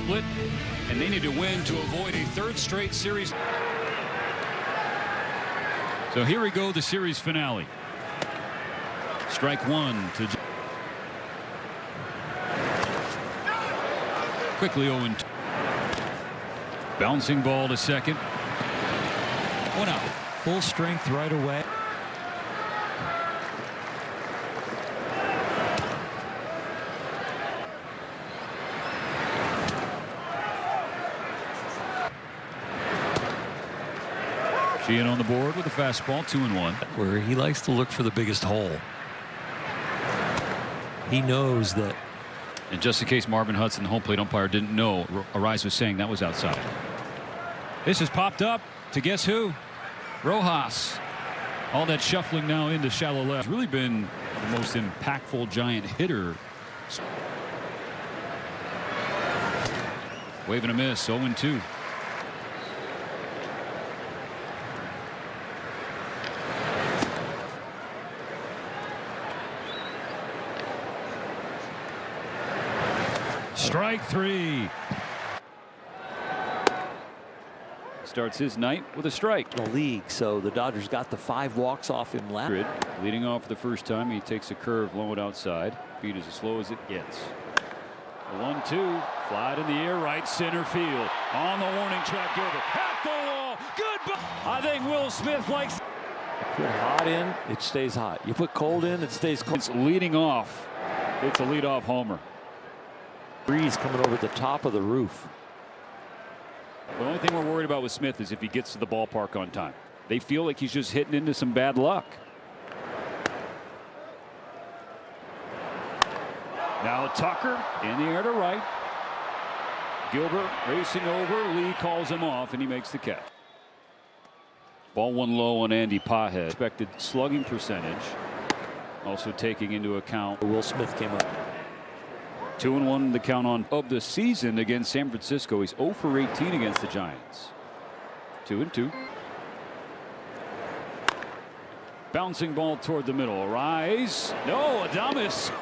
split, and they need to win to avoid a third straight series. So here we go, the series finale. Strike one to quickly 0-2. Bouncing ball to second. One out. Full strength right away. Sheehan on the board with a fastball, 2-1. Where he likes to look for the biggest hole. He knows that. And just in case Marvin Hudson, the home plate umpire, didn't know, Arise was saying that was outside. This has popped up to guess who? Rojas. All that shuffling now into shallow left. He's really been the most impactful Giant hitter. Wave and a miss, 0-2. Strike three. Starts his night with a strike. The league, so the Dodgers got the 5 walks off him last. Leading off for the first time, he takes a curve low and outside. Feet is as slow as it gets. The 1-2, fly in the air, right center field. On the warning track, Gilbert. At the wall. Goodbye. I think Will Smith likes. You put hot in, it stays hot. You put cold in, it stays cold. It's leading off. It's a leadoff homer. Breeze coming over the top of the roof. The only thing we're worried about with Smith is if he gets to the ballpark on time. They feel like he's just hitting into some bad luck. Now Tucker in the air to right. Gilbert racing over. Lee calls him off and he makes the catch. Ball one low on Andy Pajes. Expected slugging percentage. Also taking into account Will Smith came up. 2-1 the count on of the season against San Francisco. He's 0 for 18 against the Giants. 2-2. Bouncing ball toward the middle. Arise. No, Adames.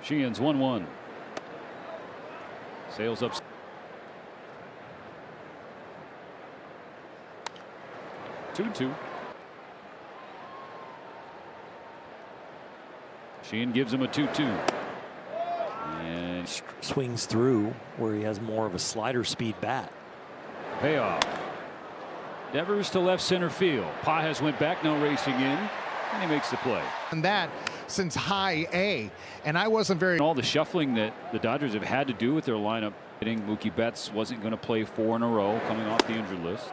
Sheehan's 1-1. Sails up. Two. Sheehan gives him a 2-2. And swings through where he has more of a slider speed bat. Payoff. Devers to left center field. Pajes went back, now racing in, and he makes the play. And that since high A, and I wasn't very. All the shuffling that the Dodgers have had to do with their lineup. Mookie Betts wasn't going to play 4 in a row, coming off the injured list.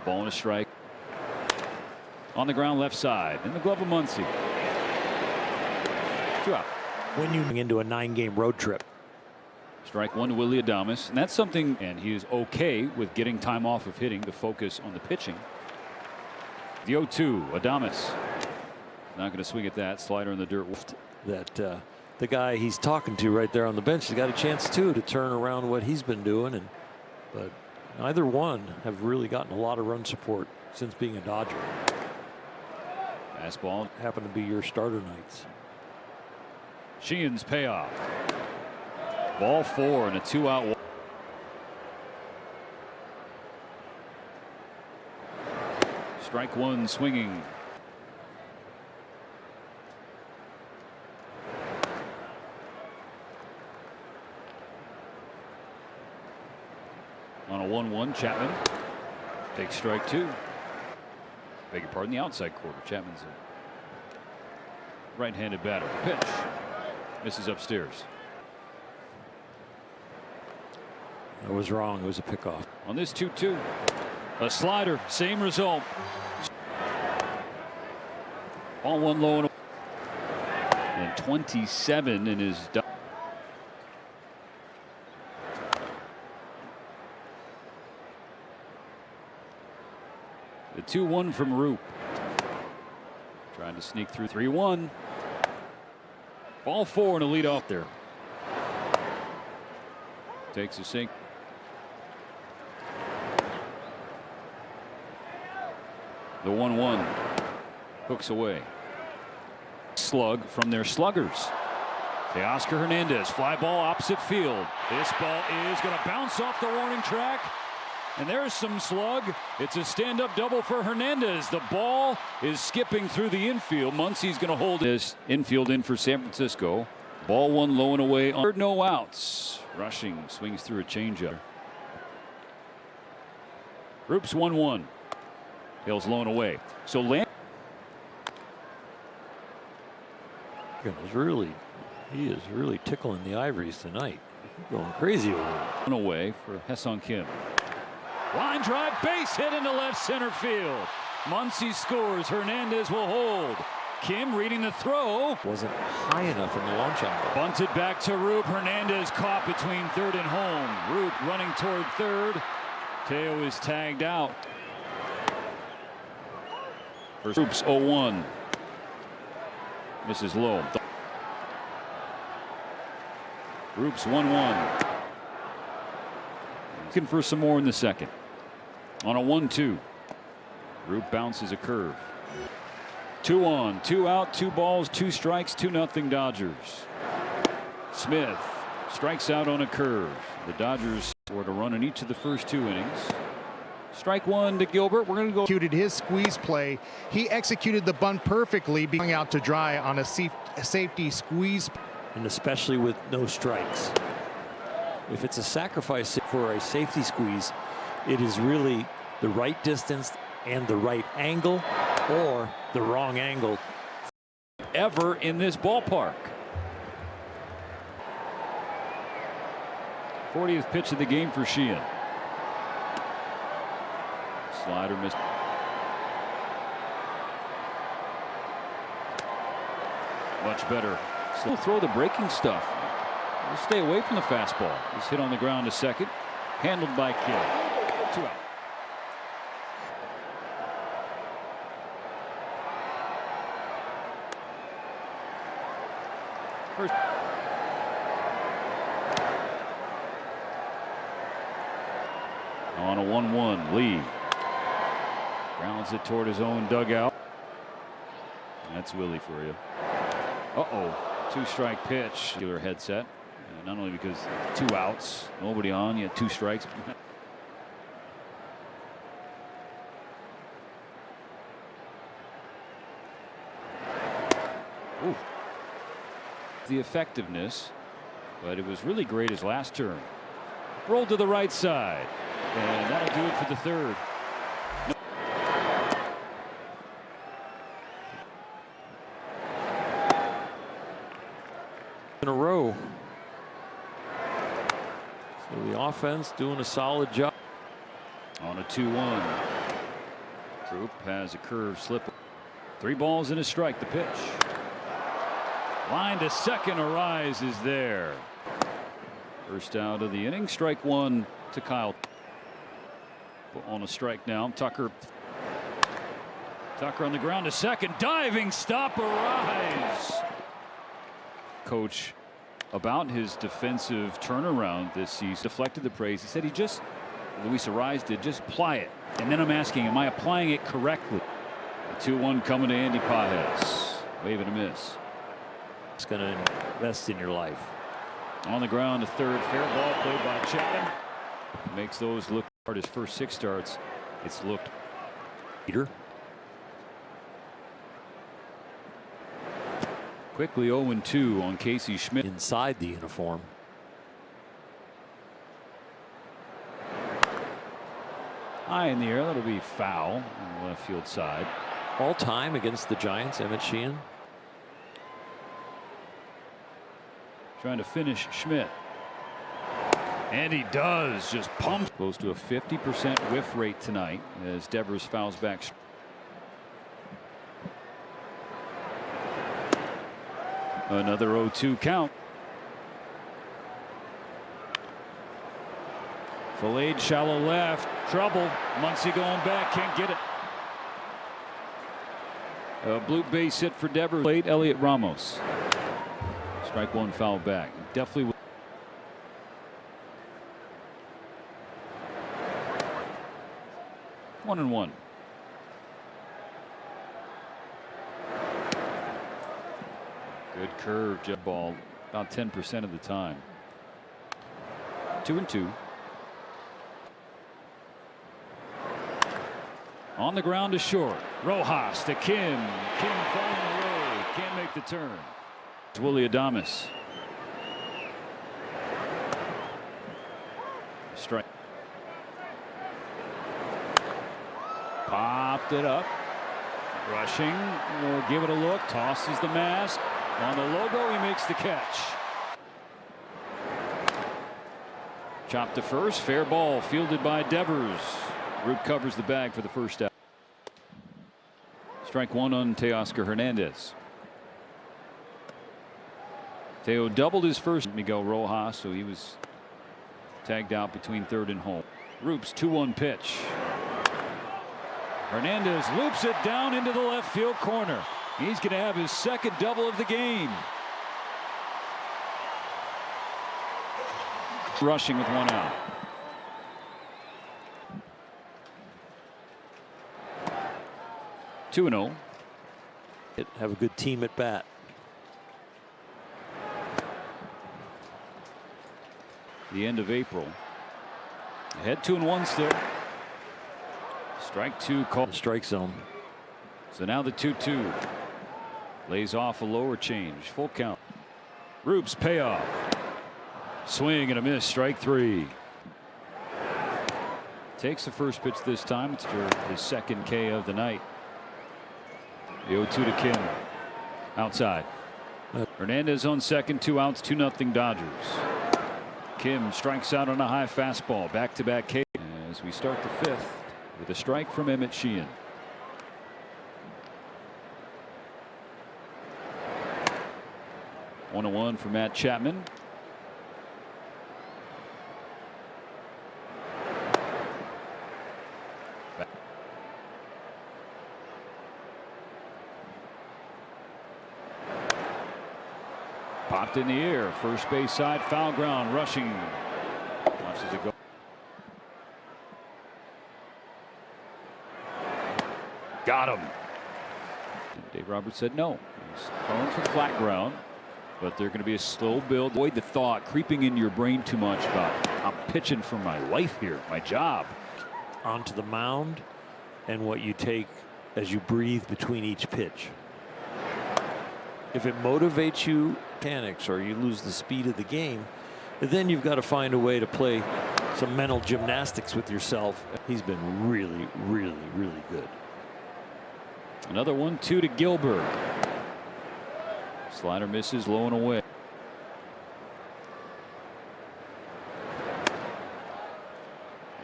Ball and a strike. On the ground left side, in the glove of Muncy. 2 out. When you into a 9-game road trip. Strike one to Willy Adames, and that's something, and he is okay with getting time off of hitting to focus on the pitching. The 0-2, Adames. Not going to swing at that. Slider in the dirt. That the guy he's talking to right there on the bench has got a chance too to turn around what he's been doing, but neither one have really gotten a lot of run support since being a Dodger. Fastball. Happen to be your starter nights. Sheehan's payoff. Ball 4 and a 2-out. Strike one swinging. On a 1-1, Chapman takes strike 2. Beg your pardon, the outside quarter. Chapman's a right-handed batter. Pitch misses upstairs. I was wrong. It was a pickoff. On this 2-2, a slider, same result. Ball one low and 27 in his. The 2-1 from Roop. Trying to sneak through. 3-1. Ball 4 and a lead off there. Takes a sink. The 1-1 hooks away. Slug from their sluggers. Teoscar Hernandez, fly ball opposite field. This ball is going to bounce off the warning track. And there's some slug. It's a stand-up double for Hernandez. The ball is skipping through the infield. Muncy's going to hold this infield in for San Francisco. Ball one low and away. No outs. Rushing swings through a changeup. Groups 1-1. Hill's low and away. So he is really tickling the ivories tonight. Going crazy over there. Away for Hesong Kim. Line drive, base hit into left center field. Muncy scores. Hernandez will hold. Kim reading the throw. Wasn't high enough in the launch angle. Bunted back to Roop. Hernandez caught between third and home. Roop running toward third. Teo is tagged out. Roop's 0-1. This is low. Roop's 1-1. Looking for some more in the second. On a 1-2. Roop bounces a curve. 2 on, 2 out, 2 balls, 2 strikes, 2-0 Dodgers. Smith strikes out on a curve. The Dodgers scored a run in each of the first 2 innings. Strike 1 to Gilbert. We're going to go. Executed his squeeze play. He executed the bunt perfectly, being out to dry on a safety squeeze. And especially with no strikes. If it's a sacrifice for a safety squeeze, it is really the right distance and the right angle, or the wrong angle. Ever in this ballpark. 40th pitch of the game for Sheehan. Slider missed. Much better. Still throw the breaking stuff. Just stay away from the fastball. It's hit on the ground to second. Handled by Kidd. 2 out. First. On a 1-1, Lee grounds it toward his own dugout. That's Willie for you. Uh-oh, 2-strike pitch. Killer headset. Not only because 2 outs, nobody on, you had 2 strikes. Ooh. The effectiveness, but it was really great his last turn. Rolled to the right side, and that'll do it for the third. In a row. So the offense doing a solid job. On a 2-1. Troop has a curve slip. 3 balls and a strike. The pitch. Line to second. A rise is there. First out of the inning. Strike 1 to Kyle. On a strike now. Tucker on the ground to second. Diving stop. A rise. Coach about his defensive turnaround this season. Deflected the praise. He said Luis Arraez did just apply it. And then I'm asking, am I applying it correctly? 2-1 coming to Andy Pages. Wave and a miss. It's going to invest in your life. On the ground to third. Fair ball played by Chapman. Makes those look hard. His first 6 starts. It's looked. Peter. Quickly 0-2 on Casey Schmidt. Inside the uniform. High in the air. That'll be foul on the left field side. All time against the Giants, Emmett Sheehan. Trying to finish Schmidt. And he does. Just pump. Close to a 50% whiff rate tonight as Devers fouls back. Another 0-2 count. Filleted shallow left. Trouble. Muncy going back. Can't get it. A blue base hit for Devers. Late Elliot Ramos. Strike 1, foul back. Definitely. 1-1. Good curve, jet ball, about 10% of the time. 2-2. On the ground to short. Rojas to Kim. Kim falling away. Can't make the turn. It's Willie Adames. Strike. Popped it up. Rushing. Will give it a look. Tosses the mask. On the logo, he makes the catch. Chopped to first. Fair ball fielded by Devers. Root covers the bag for the first out. Strike one on Teoscar Hernandez. Teo doubled his first. Miguel Rojas, so he was tagged out between third and home. Roop's 2-1 pitch. Hernandez loops it down into the left field corner. He's going to have his second double of the game. Rushing with one out. 2-0. Have a good team at bat. The end of April. Ahead 2-1 still. Strike two called. Strike zone. So now the 2-2. Lays off a lower change. Full count. Roop's payoff. Swing and a miss. Strike three. Takes the first pitch this time. It's for his second K of the night. The 0-2 to Kim. Outside. Hernandez on second. 2 outs. 2-0 Dodgers. Kim strikes out on a high fastball. Back-to-back K as we start the fifth with a strike from Emmett Sheehan. One 1 for Matt Chapman. Popped in the air. First base side. Foul ground. Rushing. Watches it go. Got him. Dave Roberts said no. He's throwing for flat ground. But they're going to be a slow build. Avoid the thought creeping into your brain too much about I'm pitching for my life here, my job. Onto the mound and what you take as you breathe between each pitch. If it motivates you, panics, or you lose the speed of the game, then you've got to find a way to play some mental gymnastics with yourself. He's been really, really, really good. Another 1-2 to Gilbert. Slider misses, low and away.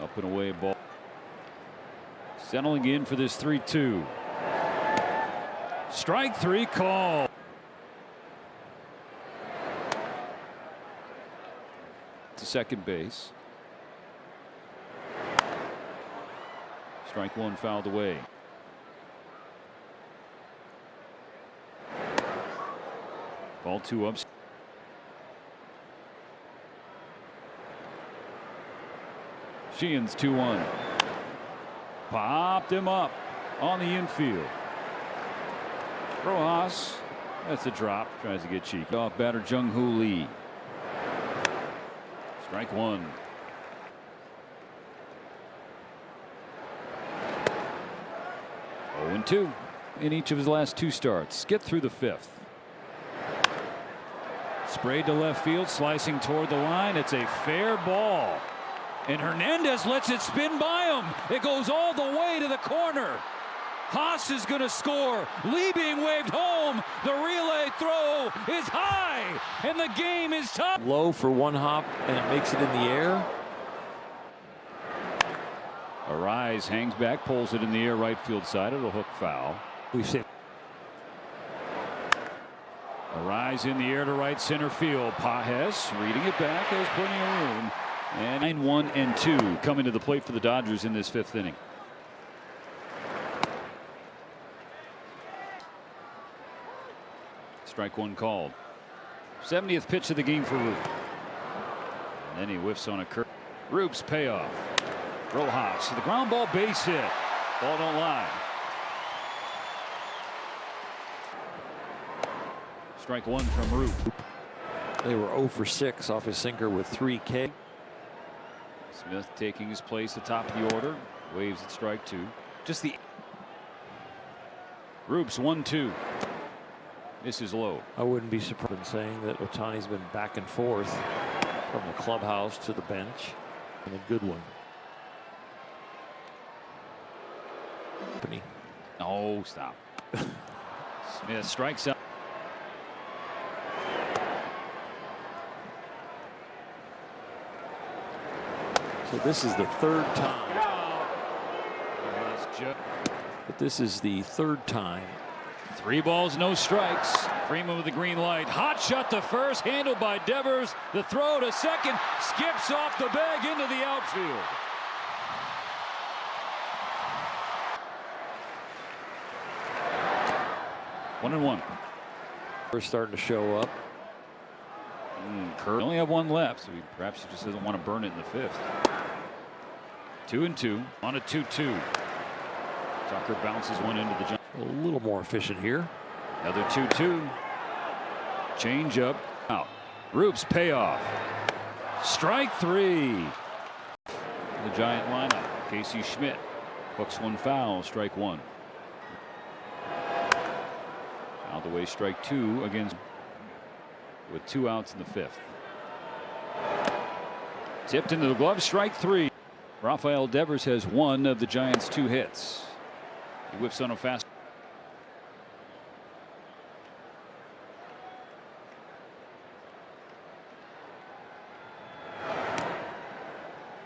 Up and away ball. Settling in for this 3-2. Strike three call. To second base. Strike one fouled away. Ball 2 up. Sheehan's 2-1. Popped him up on the infield. Rojas, that's a drop. Tries to get cheek off batter Jung-Hoo Lee. Strike one. Oh, 0-2 in each of his last 2 starts. Get through the fifth. Sprayed to left field, slicing toward the line. It's a fair ball. And Hernandez lets it spin by him. It goes all the way to the corner. Haas is going to score. Lee being waved home. The relay throw is high. And the game is tough. Low for one hop, and it makes it in the air. Arise hangs back, pulls it in the air right field side. It'll hook foul. We've seen. Arise in the air to right center field. Pajes reading it back. There's plenty of room. And 9-1 and 2 coming to the plate for the Dodgers in this fifth inning. Strike one called. 70th pitch of the game for Roop. And then he whiffs on a curve. Roop's payoff. Rojas to the ground ball base hit. Ball don't lie. Strike one from Roop. They were 0 for 6 off his sinker with 3 K. Smith taking his place at the top of the order. Waves at strike two. Just the Roop's 1-2. This is low. I wouldn't be surprised in saying that Ohtani's been back and forth from the clubhouse to the bench. And a good one. Oh, stop. Smith strikes out. So this is the third time. But this is the third time. 3 balls, no strikes. Freeman with the green light. Hot shot to first, handled by Devers. The throw to second, skips off the bag into the outfield. One and one. We're starting to show up. They only have one left, so perhaps he just doesn't want to burn it in the 5th. 2-2 on a 2-2. Tucker bounces one into the jump. A little more efficient here. Another 2-2. Change up out. Roop's payoff. Strike 3. The Giant lineup. Casey Schmidt hooks one foul. Strike 1. Out the way. Strike 2 against with 2 outs in the 5th. Tipped into the glove. Strike 3. Rafael Devers has one of the Giants' 2 hits. He whiffs on a fast.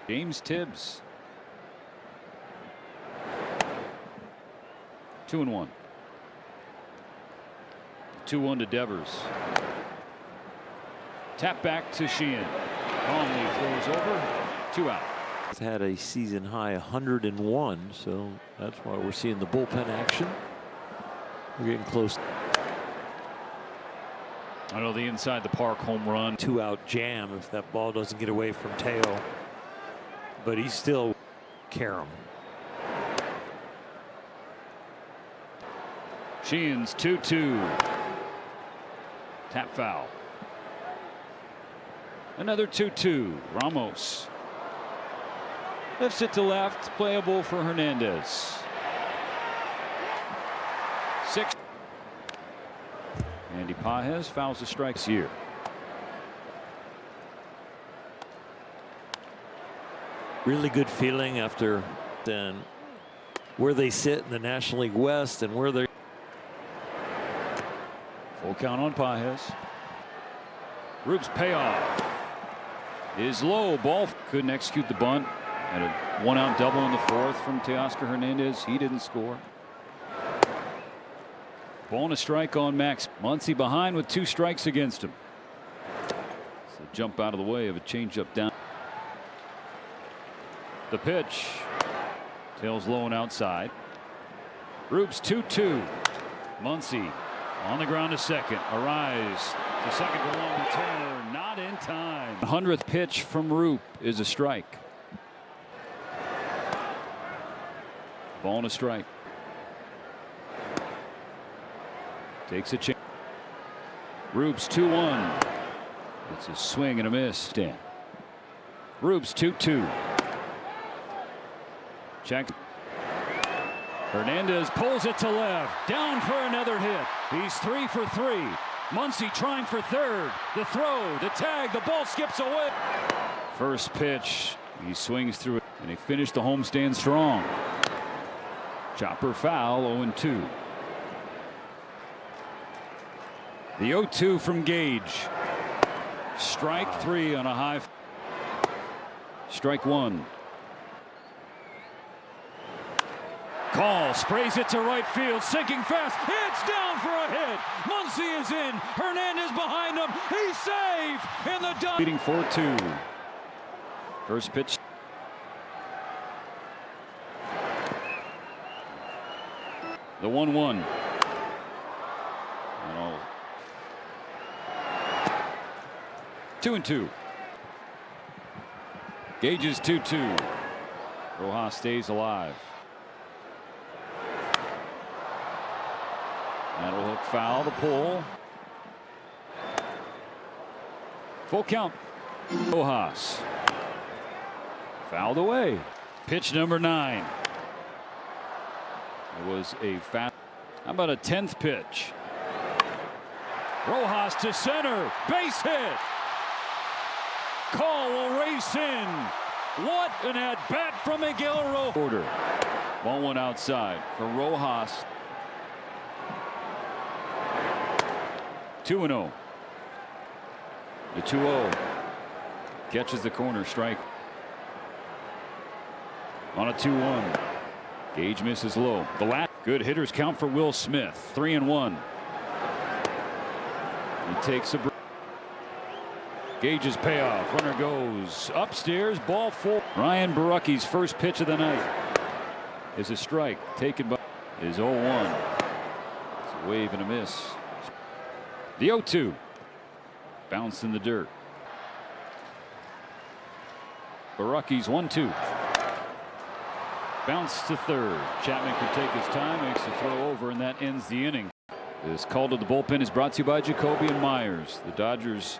James Tibbs. 2-1. 2-1 to Devers. Tap back to Sheehan. Calmly throws over. 2 out. He's had a season high 101, so that's why we're seeing the bullpen action. We're getting close. I know the inside the park home run. 2-out jam if that ball doesn't get away from Teo. But he's still Karam. Sheehan's 2-2. Tap foul. Another 2-2. Ramos lifts it to left. Playable for Hernandez. 6. Andy Pages fouls the strikes here. Really good feeling after then where they sit in the National League West and where they're. Full count on Pages. Roop's payoff is low. Ball couldn't execute the bunt. Had a 1-out double in the 4th from Teoscar Hernandez. He didn't score. Bonus strike on Max Muncy behind with 2 strikes against him. So jump out of the way of a changeup down. The pitch. Tails low and outside. Roop's 2-2. Muncy on the ground to second. Arise to second for long return. Not in time. 100th pitch from Roop is a strike. Ball and a strike. Takes a chance. Roop's 2-1. It's a swing and a miss. Dan. Roop's 2-2. Check. Hernandez pulls it to left. Down for another hit. He's 3 for 3. Muncy trying for third. The throw, the tag, the ball skips away. First pitch. He swings through it, and he finished the homestand strong. Chopper foul, 0-2. The 0-2 from Gage. Strike 3 on a high. Strike 1. Call, sprays it to right field, sinking fast. It's down for a hit. Muncy is in. Hernandez behind him. He's safe in the dump. Leading 4-2. First pitch. The 1-1. 2-2. Gage is 2-2. Rojas stays alive. That'll hook foul to pull. Full count. Rojas. Fouled away. Pitch number 9. It was a foul. How about a 10th pitch? Rojas to center. Base hit. Call will race in. What an at-bat from Miguel Rojas. Order. Ball one outside for Rojas. 2-0. The 2-0. Catches the corner strike. On a 2-1. Gage misses low. The last good hitters count for Will Smith. 3-1. He takes a break. Gage's payoff. Runner goes upstairs. Ball 4. Ryan Baracki's first pitch of the night is a strike taken by is 0-1. It's a wave and a miss. The 0-2. Bounced in the dirt. Baracki's 1-2. Bounce to third. Chapman can take his time, makes the throw over, and that ends the inning. This call to the bullpen is brought to you by Jacoby and Myers. The Dodgers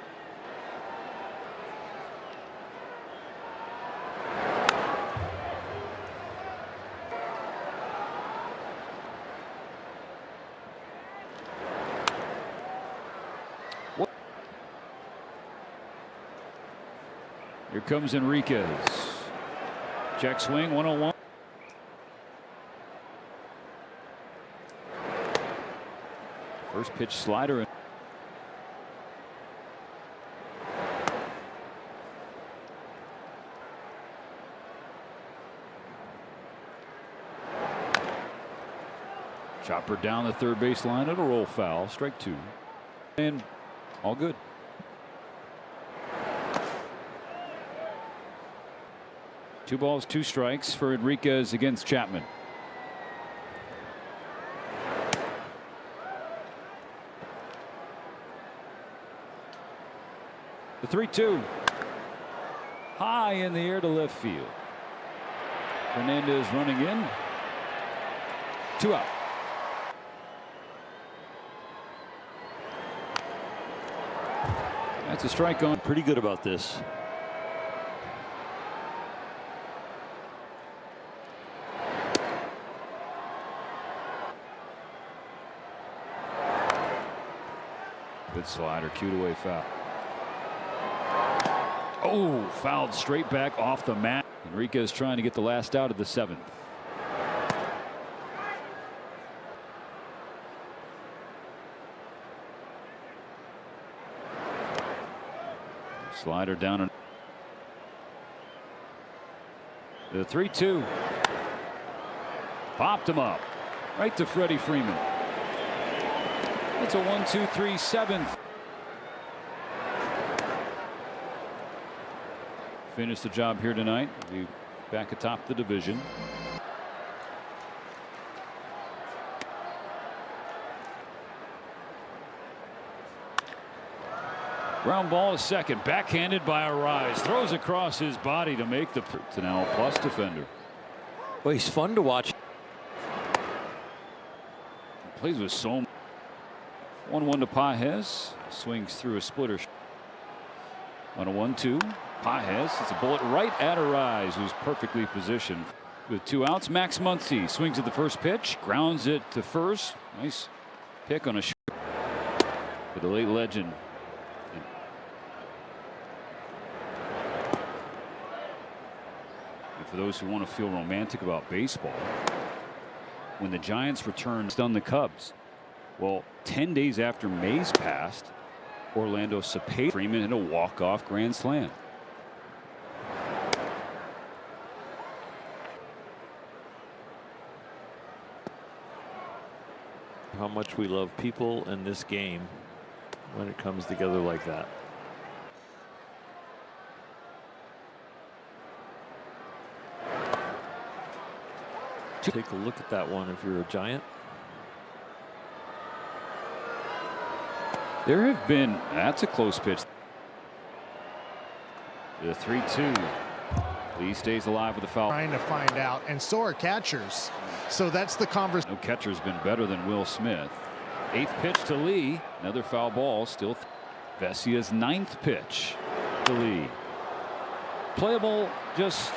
Here comes Enriquez. Check swing, 101. First pitch slider. Chopper down the third base line. It'll roll foul. Strike 2. And all good. Two balls, 2 strikes for Enriquez against Chapman. The 3-2. High in the air to left field. Hernandez running in. 2 out. That's a strike on. Pretty good about this. Good slider, cued away foul. Oh, fouled straight back off the mat. Enriquez trying to get the last out of the 7th. Slider down. And the 3-2. Popped him up. Right to Freddie Freeman. It's a 1-2-3 7th. Finish the job here tonight. Be back atop the division. Ground ball to second. Backhanded by Arise. Throws across his body to make the to now a plus defender. Well, he's fun to watch. Plays with so. 1-1 to Pages. Swings through a splitter. On a 1-2. Pages. It's a bullet right at Arise, who's perfectly positioned. With 2 outs, Max Muncy swings at the first pitch. Grounds it to first. Nice pick on a shot for the late legend. And for those who want to feel romantic about baseball, when the Giants returned, stunned the Cubs. Well, 10 days after Mays passed, Orlando Cepeda Freeman hit a walk-off grand slam. How much we love people in this game when it comes together like that. Take a look at that one if you're a Giant. There have been, that's a close pitch. The 3-2. Lee stays alive with the foul. Trying to find out, and so are catchers. So that's the conversation. No catcher's been better than Will Smith. Eighth pitch to Lee. Another foul ball. Still Vesia's ninth pitch to Lee. Playable just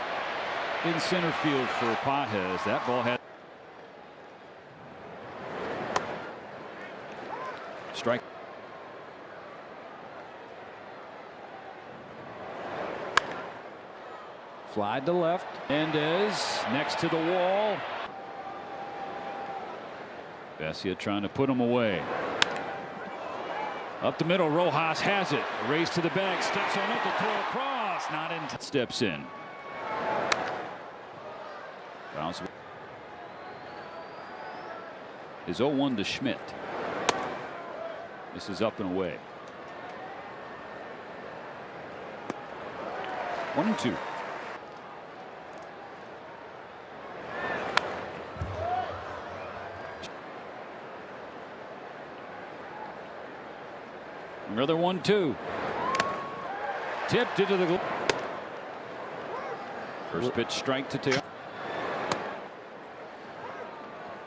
in center field for Pages. That ball had strike. Fly to left. Mendez next to the wall. Vesia trying to put him away. Up the middle, Rojas has it. A race to the bag, steps on it to throw across. Not in. Steps in. Bounce. Is 0-1 to Schmidt. This is up and away. 1-2. Another 1-2. Tipped into the glove. First pitch strike to Taylor.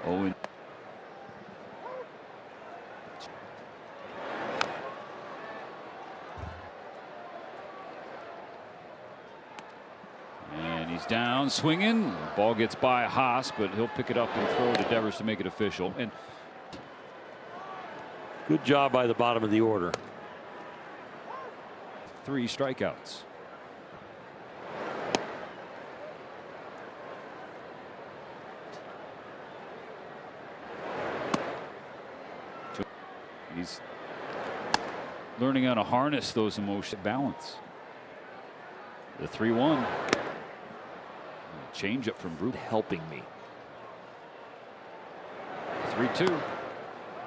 Owen. And he's down swinging. Ball gets by Haas, but he'll pick it up and throw it to Devers to make it official. And good job by the bottom of the order. 3 strikeouts. He's learning how to harness those emotions. Balance. The 3-1. Change up from Brute helping me. 3-2.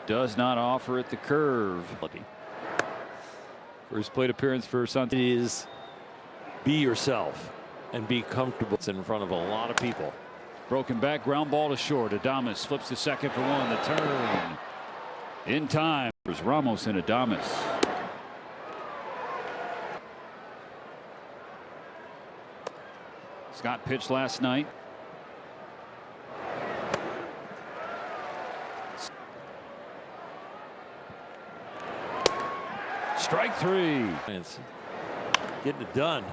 Does not offer it the curve. First plate appearance for Sun. It is be yourself and be comfortable in front of a lot of people. Broken back, ground ball to short. Adames flips to second for 1. The turn in time. There's Ramos and Adames. Scott pitched last night. Strike 3. It's getting it done.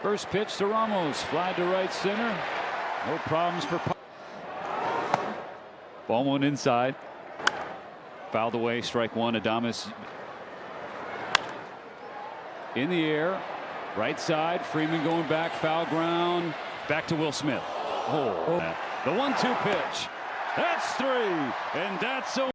First pitch to Ramos. Fly to right center. No problems for. Ball one inside. Fouled away. Strike 1. Adames in the air. Right side. Freeman going back. Foul ground. Back to Will Smith. Oh. The 1-2 pitch. That's 3. And that's a